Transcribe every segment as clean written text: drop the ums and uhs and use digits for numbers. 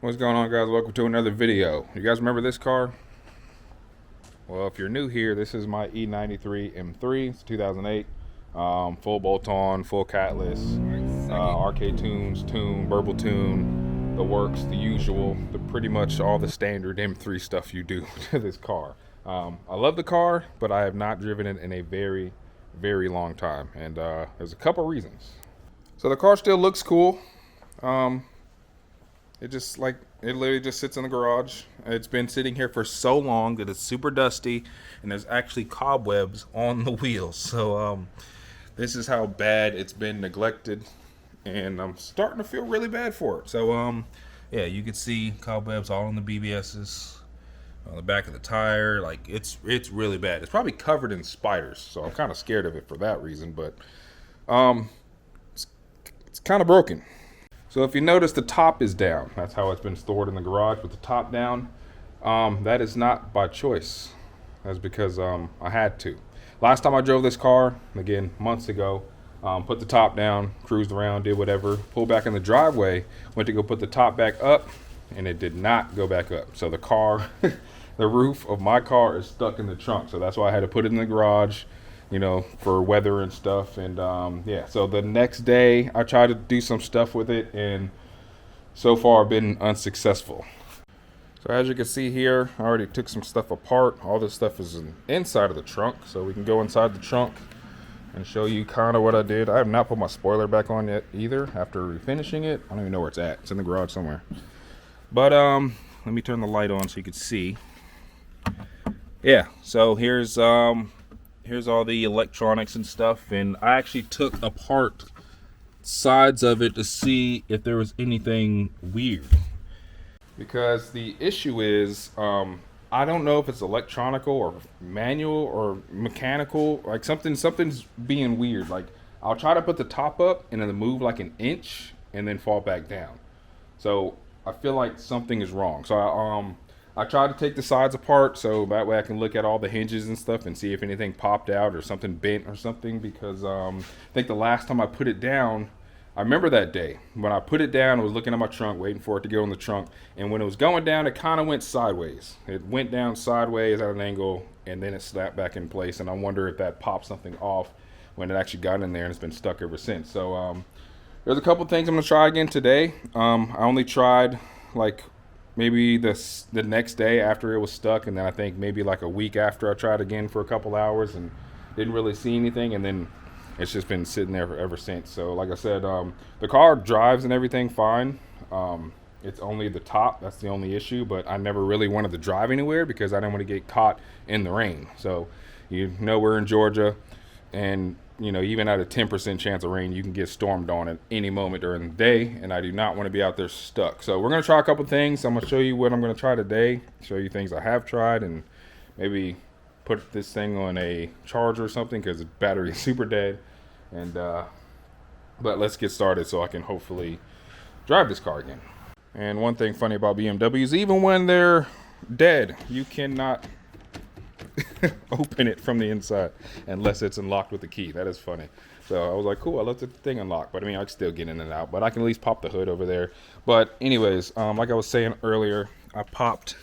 What's going on, guys? Welcome to another video. You guys remember this car? Well, if you're new here, this is my E93 M3. It's 2008. Full bolt-on, full catless, arcade tunes, burble tune, the works, the usual, pretty much all the standard M3 stuff you do to this car. I love the car, but I have not driven it in a very, very long time, and there's a couple reasons. So the car still looks cool. It literally just sits in the garage. It's been sitting here for so long that it's super dusty, and there's actually cobwebs on the wheels. So this is how bad it's been neglected, and I'm starting to feel really bad for it. So yeah, you can see cobwebs all on the BBSs, on the back of the tire. Like it's really bad. It's probably covered in spiders, so I'm kind of scared of it for that reason. But it's kind of broken. So if you notice, the top is down. That's how it's been stored in the garage, with the top down. That is not by choice. That's because I had to. Last time I drove this car, again, months ago, put the top down, cruised around, did whatever, pulled back in the driveway, went to go put the top back up, and it did not go back up. So the car, the roof of my car is stuck in the trunk. So that's why I had to put it in the garage, for weather and stuff. And yeah, so the next day I tried to do some stuff with it, and so far I've been unsuccessful. So as you can see here, I already took some stuff apart. All this stuff is inside of the trunk, so we can go inside the trunk and show you kind of what I did. I have not put my spoiler back on yet either after refinishing it. I don't even know where it's at. It's in the garage somewhere. But let me turn the light on so you can see. Yeah, so here's all the electronics and stuff, and I actually took apart sides of it to see if there was anything weird, because the issue is I don't know if it's electronical or manual or mechanical. Like something's being weird. Like I'll try to put the top up and then move like an inch and then fall back down. So I feel like something is wrong. So I tried to take the sides apart so that way I can look at all the hinges and stuff and see if anything popped out or something bent or something, because I think the last time I put it down, I remember that day when I put it down, I was looking at my trunk waiting for it to go in the trunk, and when it was going down, it kind of went sideways. It went down sideways at an angle, and then it snapped back in place, and I wonder if that popped something off when it actually got in there, and it's been stuck ever since. So there's a couple things I'm going to try again today. I only tried like maybe the next day after it was stuck, and then I think maybe like a week after I tried again for a couple hours and didn't really see anything, and then it's just been sitting there ever since. So like I said, the car drives and everything fine. It's only the top that's the only issue, but I never really wanted to drive anywhere because I didn't want to get caught in the rain. So we're in Georgia, and even at a 10% chance of rain, you can get stormed on at any moment during the day, and I do not want to be out there stuck. So we're going to try a couple things. I'm going to show you what I'm going to try today, show you things I have tried, and maybe put this thing on a charger or something because the battery is super dead. And but let's get started so I can hopefully drive this car again. And one thing funny about BMWs, even when they're dead, you cannot open it from the inside unless it's unlocked with the key. That is funny. So I was like, cool, I left the thing unlocked, but I mean, I can still get in and out, but I can at least pop the hood over there. But anyways, like I was saying earlier, I popped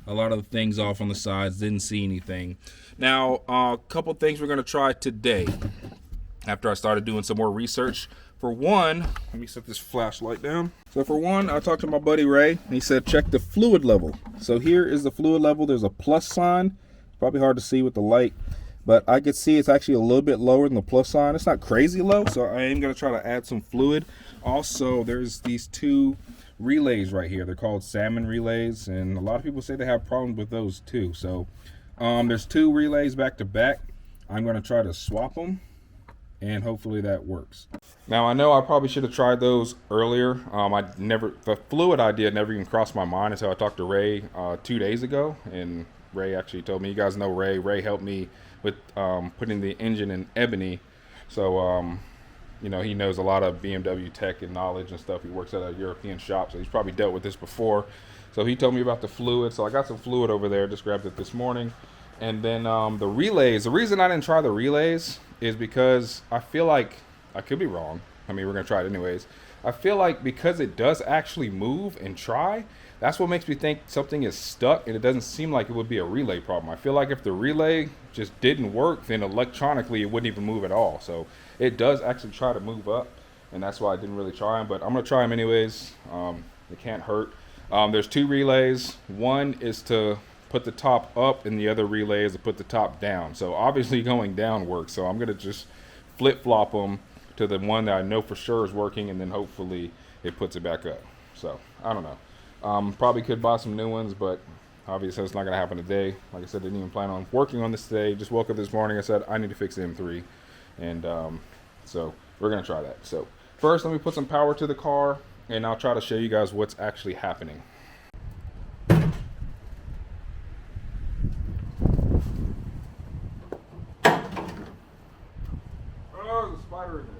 a lot of the things off on the sides, didn't see anything. Now, a couple things we're going to try today after I started doing some more research. For one, let me set this flashlight down. So for one, I talked to my buddy Ray, and he said check the fluid level. So here is the fluid level. There's a plus sign. Probably hard to see with the light, but I could see it's actually a little bit lower than the plus sign. It's not crazy low, so I am going to try to add some fluid. Also, there's these two relays right here. They're called salmon relays, and a lot of people say they have problems with those too. So there's two relays back to back. I'm going to try to swap them, and hopefully that works. Now I know I probably should have tried those earlier. The fluid idea never even crossed my mind until I talked to Ray 2 days ago, and Ray actually told me. You guys know Ray. Ray helped me with putting the engine in ebony. So, he knows a lot of BMW tech and knowledge and stuff. He works at a European shop, so he's probably dealt with this before. So he told me about the fluid. So I got some fluid over there. Just grabbed it this morning. And then the relays. The reason I didn't try the relays is because I feel like, I could be wrong. I mean, we're going to try it anyways. I feel like because it does actually move and try, that's what makes me think something is stuck, and it doesn't seem like it would be a relay problem. I feel like if the relay just didn't work, then electronically it wouldn't even move at all. So it does actually try to move up, and that's why I didn't really try them, but I'm gonna try them anyways. It can't hurt. There's 2 relays. One is to put the top up, and the other relay is to put the top down. So obviously going down works, so I'm gonna just flip-flop them to the one that I know for sure is working, and then hopefully it puts it back up. So I don't know. Probably could buy some new ones, but obviously it's not going to happen today. Like I said, didn't even plan on working on this today. Just woke up this morning. I said I need to fix the M3, and so we're going to try that. So first, let me put some power to the car, and I'll try to show you guys what's actually happening. Oh, there's a spider in there.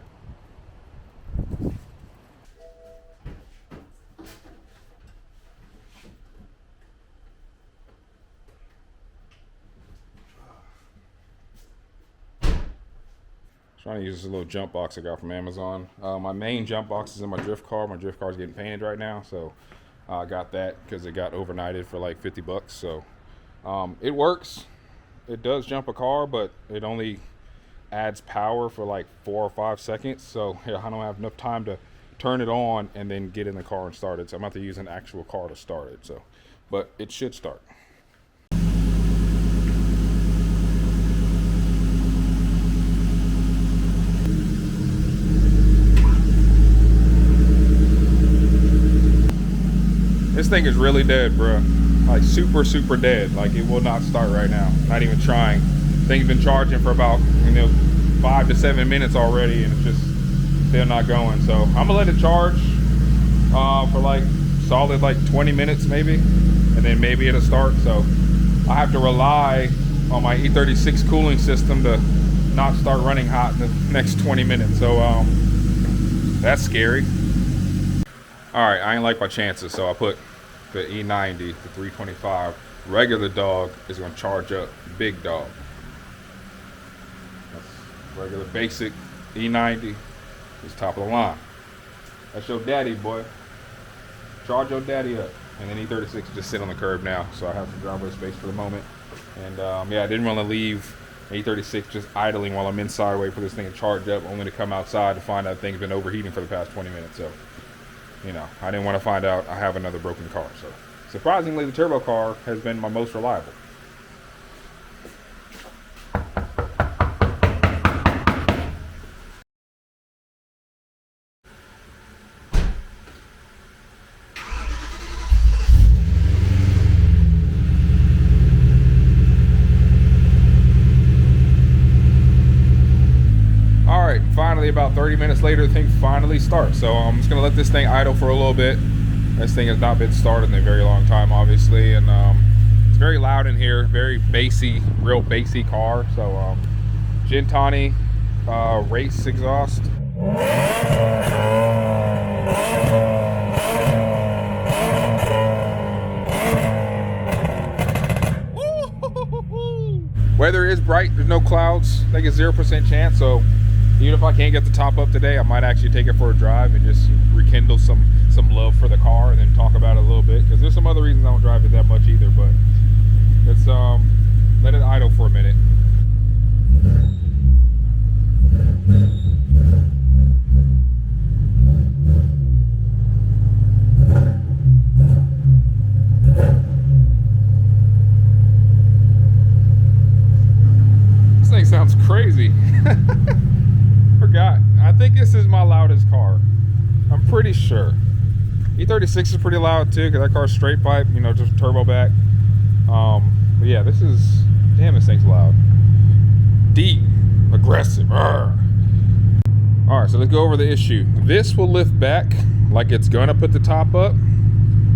Trying to use this little jump box I got from Amazon. My main jump box is in my drift car. My drift car is getting painted right now, so I got that because it got overnighted for like 50 bucks. So it works. It does jump a car, but it only adds power for like 4 or 5 seconds. So yeah, I don't have enough time to turn it on and then get in the car and start it. So I'm going to have to use an actual car to start it. So, but it should start. This thing is really dead, bro. Like super dead. Like it will not start right now. Not even trying. Thing's been charging for about 5 to 7 minutes already, and it's just still not going. So I'm gonna let it charge for like solid like 20 minutes maybe, and then maybe it'll start. So I have to rely on my E36 cooling system to not start running hot in the next 20 minutes. So that's scary. All right, I ain't like my chances, so I put the E90 to 325. Regular dog is gonna charge up big dog. That's regular basic E90 is top of the line. That's your daddy, boy. Charge your daddy up. And then E36 just sit on the curb now, so I have some driveway space for the moment. And yeah, I didn't want to leave E36 just idling while I'm inside, wait for this thing to charge up, only to come outside to find out the thing's been overheating for the past 20 minutes. So I didn't want to find out I have another broken car. So surprisingly, the turbo car has been my most reliable. Finally, about 30 minutes later, the thing finally starts. So I'm just gonna let this thing idle for a little bit. This thing has not been started in a very long time, obviously, and it's very loud in here. Very bassy, real bassy car. So Gentani race exhaust. Weather is bright. There's no clouds. I think it's 0% chance. So even if I can't get the top up today, I might actually take it for a drive and just rekindle some love for the car and then talk about it a little bit. Because there's some other reasons I don't drive it that much either, but let's let it idle for a minute. This thing sounds crazy. Forgot. I think this is my loudest car. I'm pretty sure. E36 is pretty loud too, because that car's straight pipe, just turbo back. But yeah, this is, damn, this thing's loud. Deep, aggressive. All right, so let's go over the issue. This will lift back like it's gonna put the top up,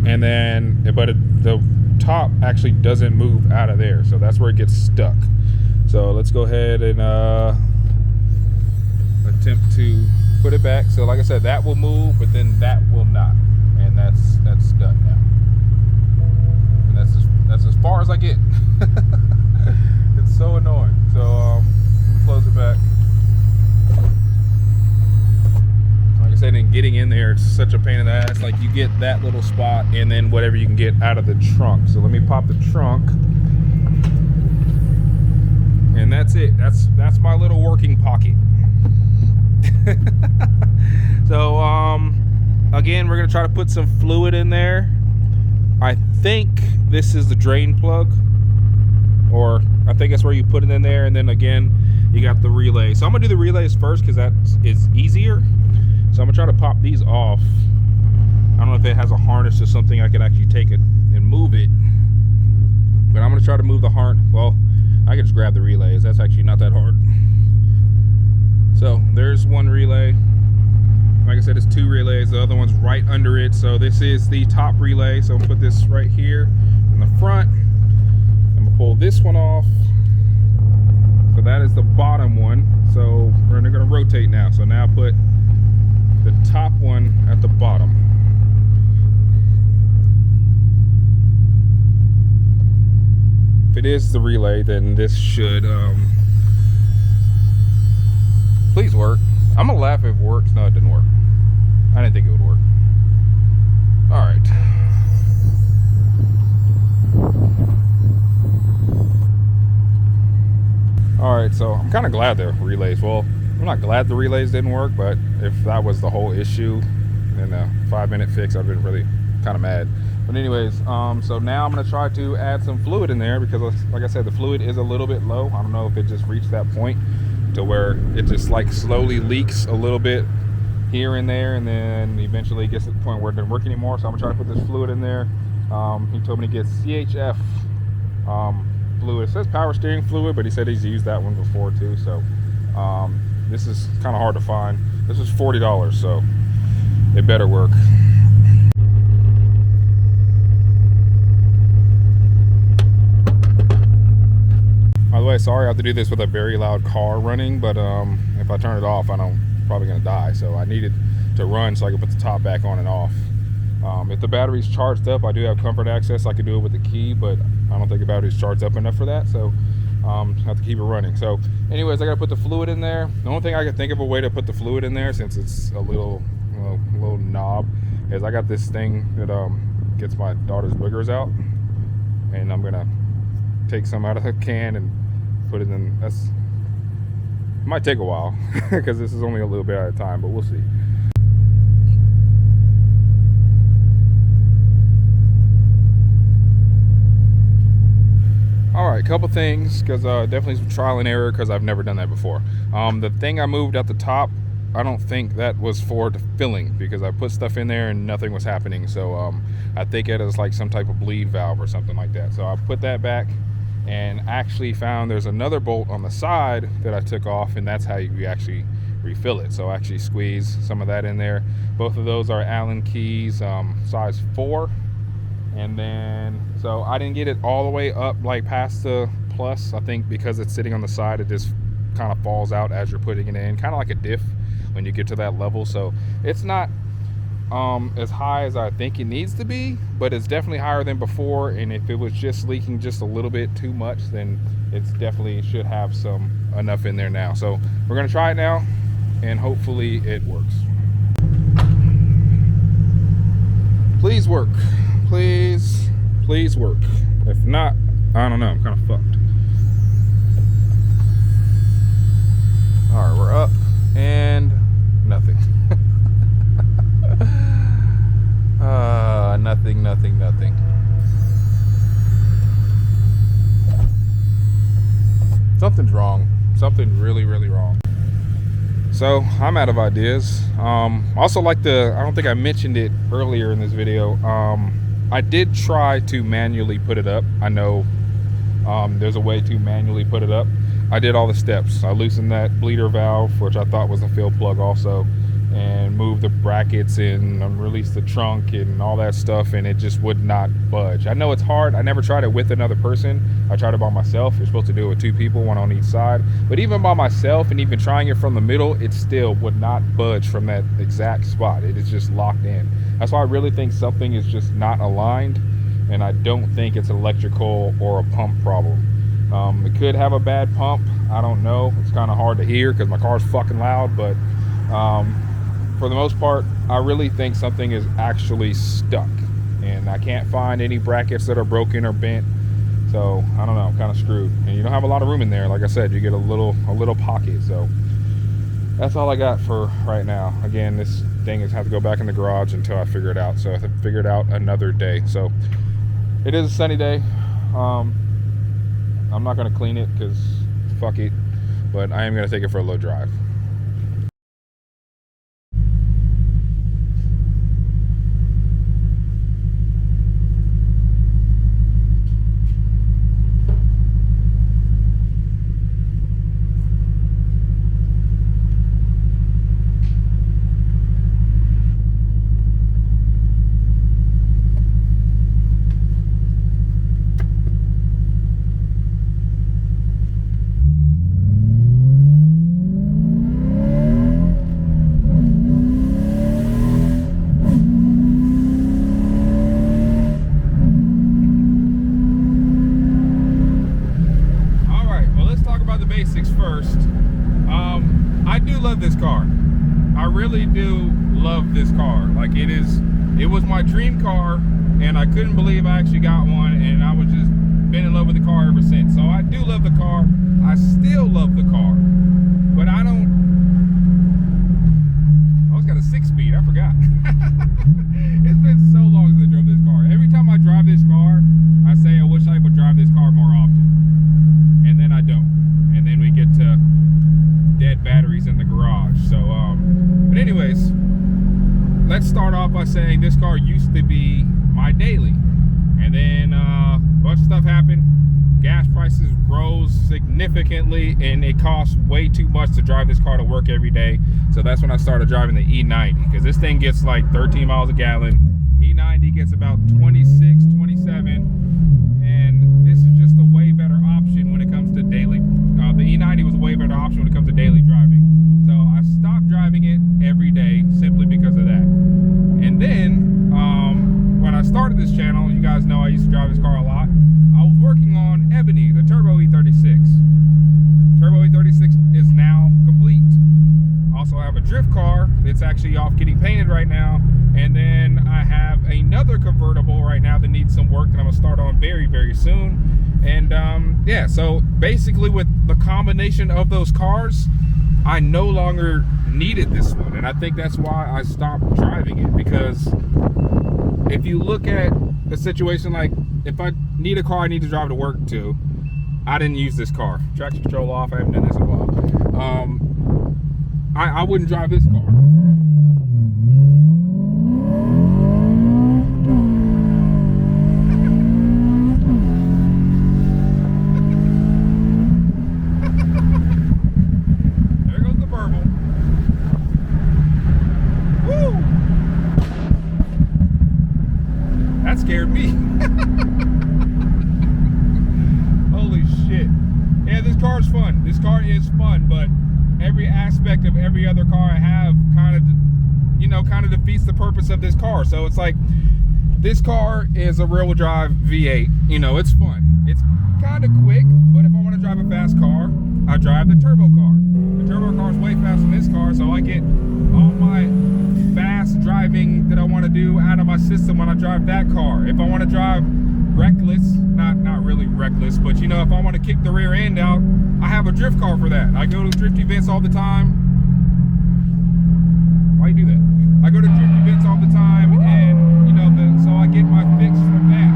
and then, the top actually doesn't move out of there, so that's where it gets stuck. So let's go ahead and attempt to put it back. So like I said, that will move, but then that will not, and that's done now. And that's as far as I get. It's so annoying. So let me close it back. Like I said, in getting in there there. It's such a pain in the ass. Like, you get that little spot and then whatever you can get out of the trunk. So let me pop the trunk. And that's it. That's my little working pocket. So again, we're gonna try to put some fluid in there. I think this is the drain plug, or I think that's where you put it in there, and then again you got the relay. So I'm gonna do the relays first because that is easier. So I'm gonna try to pop these off. I don't know if it has a harness or something I can actually take it and move it, but I'm gonna try to move the harness. Well, I can just grab the relays. That's actually not that hard. So there's one relay. Like I said, it's 2 relays. The other one's right under it. So this is the top relay. So I'm gonna put this right here in the front. I'm gonna pull this one off. So that is the bottom one. So we're gonna rotate now. So now put the top one at the bottom. If it is the relay, then this should please work. I'm gonna laugh if it works. No, it didn't work. I didn't think it would work. All right. All right, so I'm kind of glad the relays, well, I'm not glad the relays didn't work, but if that was the whole issue in a 5-minute fix, I've been really kind of mad. But anyways, so now I'm gonna try to add some fluid in there because, like I said, the fluid is a little bit low. I don't know if it just reached that point to where it just like slowly leaks a little bit here and there, and then eventually gets to the point where it doesn't work anymore. So I'm gonna try to put this fluid in there. He told me to get CHF fluid. It says power steering fluid, but he said he's used that one before too. So this is kind of hard to find. This is $40, so it better work. By the way, sorry I have to do this with a very loud car running, but if I turn it off, I'm probably gonna die. So I needed to run so I can put the top back on and off. If the battery's charged up, I do have comfort access. I could do it with the key, but I don't think the battery's charged up enough for that. So I have to keep it running. So anyways, I gotta put the fluid in there. The only thing I can think of a way to put the fluid in there, since it's a little knob, is I got this thing that gets my daughter's boogers out, and I'm gonna take some out of the can and put it in. It might take a while because this is only a little bit at a time, but we'll see. All right, couple things, because definitely some trial and error because I've never done that before. The thing I moved at the top, I don't think that was for the filling, because I put stuff in there and nothing was happening. So I think it is like some type of bleed valve or something like that. So I put that back and actually found there's another bolt on the side that I took off, and that's how you actually refill it. So I actually squeeze some of that in there. Both of those are Allen keys, size 4. And then, so I didn't get it all the way up like past the plus. I think because it's sitting on the side, it just kind of falls out as you're putting it in, kind of like a diff when you get to that level. So it's not as high as I think it needs to be, but it's definitely higher than before. And if it was just leaking just a little bit too much, then it's definitely should have some enough in there now. So we're gonna try it now, and hopefully it works. Please work. Please work. If not, I don't know, I'm kind of fucked. All right, we're up and nothing. Nothing. Something's wrong. Something really wrong. So I'm out of ideas. Also, like I don't think I mentioned it earlier in this video. I did try to manually put it up. I know there's a way to manually put it up. I did all the steps. I loosened that bleeder valve, which I thought was a fill plug also, and moved the brackets and released the trunk and all that stuff, and it just would not budge. I know it's hard. I never tried it with another person. I tried it by myself. You're supposed to do it with 2 people, 1 on each side. But even by myself, and even trying it from the middle, it still would not budge from that exact spot. It is just locked in. That's why I really think something is just not aligned, and I don't think it's electrical or a pump problem. It could have a bad pump. I don't know. It's kind of hard to hear because my car's fucking loud, but for the most part, I really think something is actually stuck, and I can't find any brackets that are broken or bent. So I don't know, I'm kind of screwed. And you don't have a lot of room in there. Like I said, you get a little pocket. So that's all I got for right now. Again, this thing is have to go back in the garage until I figure it out. So I have to figure it out another day. So it is a sunny day. I'm not gonna clean it because fuck it, but I am gonna take it for a little drive. I do love this car. I really do love this car. Like it was my dream car, and I couldn't believe I actually got one, and I was just been in love with the car ever since. So I do love the car. I still love the car, but I always got a 6-speed. I forgot. It's been so long since I drove this car. Every time I drive this car, I say I wish I would drive this car more often, and then I don't, and then we get to dead batteries in the garage. So but anyways, let's start off by saying this car used to be my daily, and then a bunch of stuff happened. Gas prices rose significantly, and it costs way too much to drive this car to work every day. So that's when I started driving the E90, because this thing gets like 13 miles a gallon. E90 gets about 26, 27, and this is just a way better option when it comes to daily. The E90 was a way better option when it comes to daily driving. So I stopped driving it every day simply because of that. And then when I started this channel, you guys know I used to drive this car a lot. I was working on Ebony, the Turbo E36. Turbo E36 is now complete. Also, I have a drift car that's actually off getting painted right now. And then I have another convertible right now that needs some work that I'm gonna start on very, very soon. And yeah, so basically with the combination of those cars, I no longer needed this one. And I think that's why I stopped driving it, because if you look at a situation like, if I need a car I need to drive to work to, I didn't use this car. Traction control off, I haven't done this in a while. I wouldn't drive this car. Scared me. Holy shit. Yeah, this car is fun. This car is fun, but every aspect of every other car I have kind of defeats the purpose of this car. So it's like, this car is a rear-wheel drive V8. It's fun. It's kind of quick, but if I want to drive a fast car, I drive the turbo car. The turbo car is way faster than this car, so I get all my fast driving that I want to do out of my system when I drive that car. If I want to drive reckless, not really reckless, but if I want to kick the rear end out, I have a drift car for that. I go to drift events all the time. Why you do that? I go to drift events all the time, and so I get my fix from that.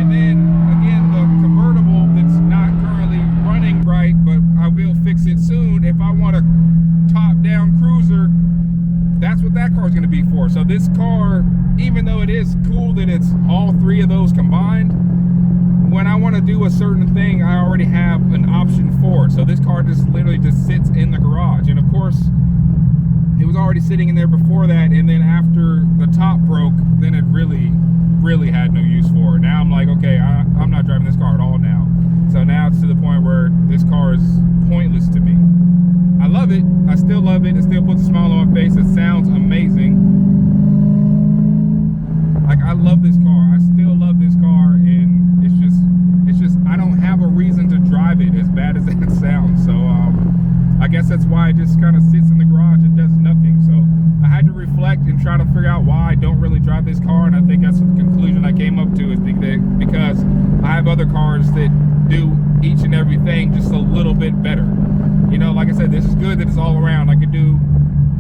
And then again, the convertible that's not currently running right, but I will fix it soon. If I want a top-down cruiser, that's what that car is going to be for. So this car, even though it is cool that it's all three of those combined, when I want to do a certain thing, I already have an option for it. So this car just literally just sits in the garage. And of course, it was already sitting in there before that, and then after the top broke, then it really had no use for it. Now I'm like, okay, I'm not driving this car at all now. So now it's to the point where this car is pointless to me. I love it. I still love it. It still puts a smile on my face. It sounds amazing. Like, I love this car. I still love this car, and it's just I don't have a reason to drive it, as bad as that sounds. So I guess that's why it just kind of sits in the garage and does nothing. So I had to reflect and and try to figure out why I don't really drive this car, and I think that's the conclusion I came up to, is because I have other cars that do each and everything just a little bit better. You know, like I said, this is good that it's all around. I could do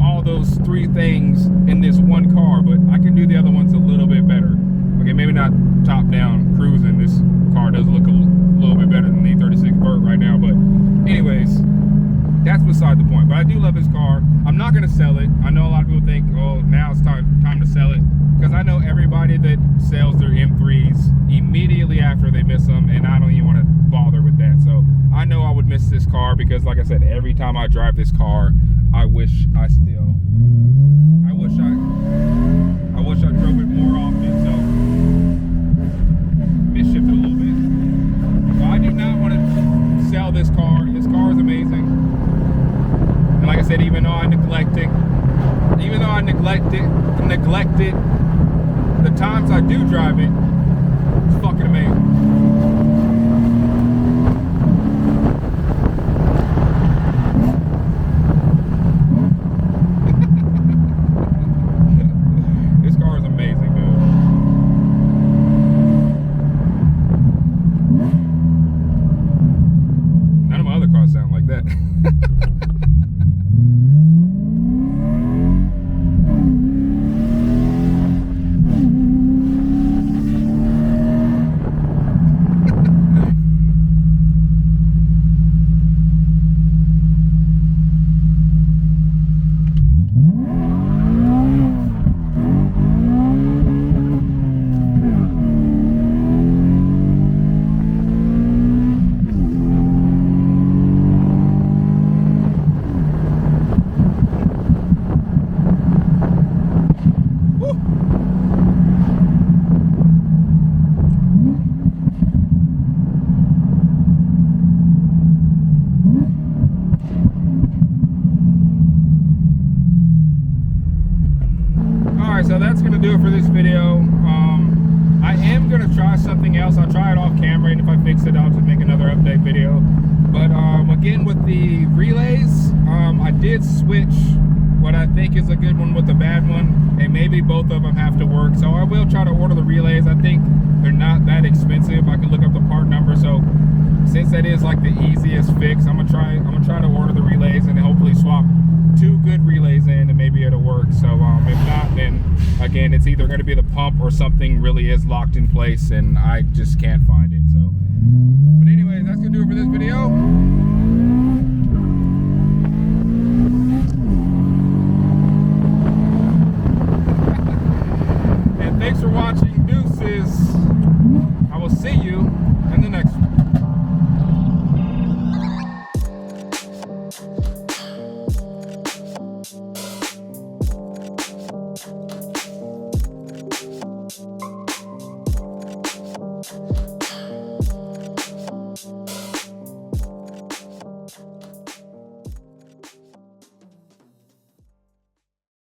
all those 3 things in this one car, but I can do the other ones a little bit better. Okay, maybe not top down cruising. This car does look a little bit better than the E36 Vert right now, but anyways, that's beside the point. But I do love this car. I'm not gonna sell it. I know a lot of people think, oh, now it's time to sell it, because I know everybody that sells their M3s immediately after they miss them, and I don't even want to bother with that. So I know I would miss this car, because like I said, every time I drive this car, I wish I drove it more often. So misshifted a little bit. So I do not want to sell this car. This car is amazing. And like I said, even though I neglect it, the times I do drive it, it's fucking amazing. This car is amazing, dude. None of my other cars sound like that. So that's gonna do it for this video. I am gonna try something else. I'll try it off camera, and if I fix it, I'll just make another update video. But again, with the relays, I did switch what I think is a good one with a bad one, and maybe both of them have to work. So I will try to order the relays. I think they're not that expensive. I can look up the part number. So since that is like the easiest fix, I'm gonna try to order the relays and hopefully swap 2 good relays in, and maybe it'll work. So if not, then again, it's either going to be the pump or something really is locked in place and I just can't find it. So, but anyways, that's gonna do it for this video. And thanks for watching. Deuces. I will see you in the next one.